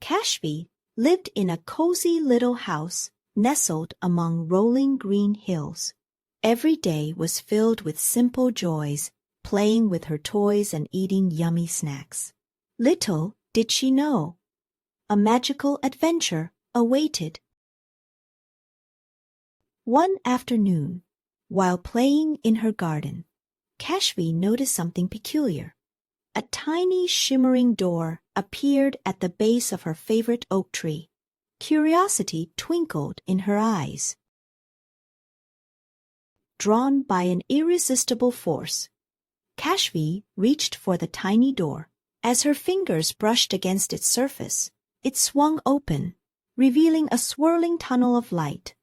Kashvi lived in a cozy little house nestled among rolling green hills. Every day was filled with simple joys, playing with her toys and eating yummy snacks. Little did she know, a magical adventure awaited. One afternoon, while playing in her garden, Kashvi noticed something peculiar. A tiny shimmering door appeared at the base of her favorite oak tree. Curiosity twinkled in her eyes. Drawn by an irresistible force, Kashvi reached for the tiny door. As her fingers brushed against its surface, it swung open, revealing a swirling tunnel of light.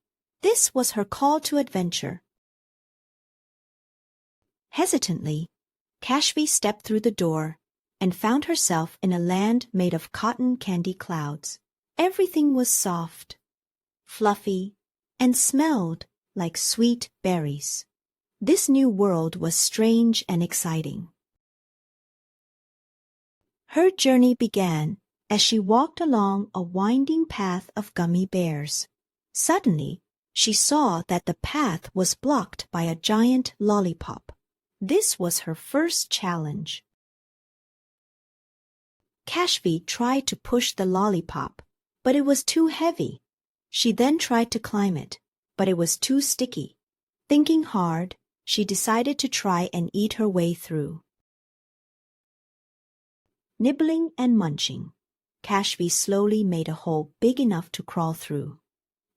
This was her call to adventure. Hesitantly, Kashvi stepped through the door and found herself in a land made of cotton candy clouds. Everything was soft, fluffy, and smelled like sweet berries. This new world was strange and exciting. Her journey began as she walked along a winding path of gummy bears. Suddenly, she saw that the path was blocked by a giant lollipop. This was her first challenge. Kashvi tried to push the lollipop, but it was too heavy. She then tried to climb it, but it was too sticky. Thinking hard, she decided to try and eat her way through. Nibbling and munching, Kashvi slowly made a hole big enough to crawl through.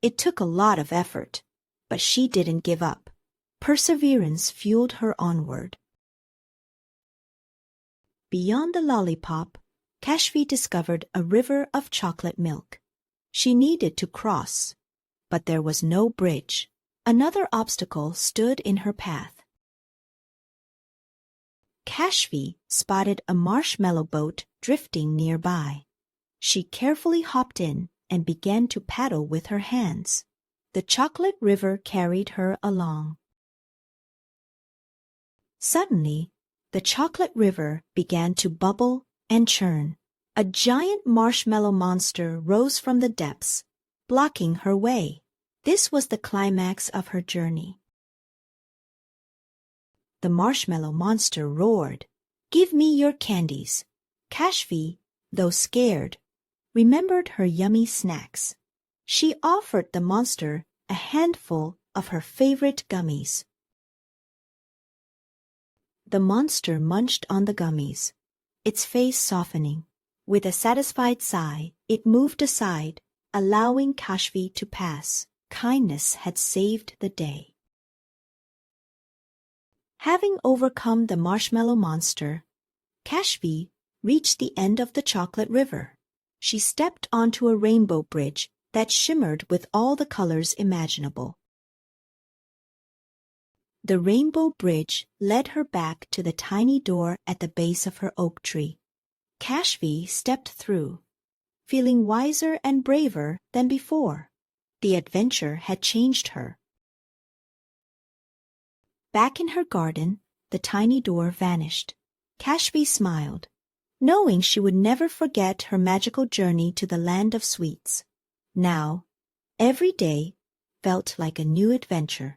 It took a lot of effort, but she didn't give up. Perseverance fueled her onward. Beyond the lollipop, Kashvi discovered a river of chocolate milk. She needed to cross, but there was no bridge. Another obstacle stood in her path. Kashvi spotted a marshmallow boat drifting nearby. She carefully hopped in and began to paddle with her hands. The chocolate river carried her along. Suddenly, the chocolate river began to bubble and churn. A giant marshmallow monster rose from the depths, blocking her way. This was the climax of her journey. The marshmallow monster roared, "Give me your candies." Kashvi, though scared, remembered her yummy snacks. She offered the monster a handful of her favorite gummies. The monster munched on the gummies, its face softening. With a satisfied sigh, it moved aside, allowing Kashvi to pass. Kindness had saved the day. Having overcome the marshmallow monster, Kashvi reached the end of the chocolate river. She stepped onto a rainbow bridge that shimmered with all the colors imaginable. The rainbow bridge led her back to the tiny door at the base of her oak tree. Kashvi stepped through, feeling wiser and braver than before. The adventure had changed her. Back in her garden, the tiny door vanished. Kashvi smiled, knowing she would never forget her magical journey to the land of sweets. Now, every day felt like a new adventure.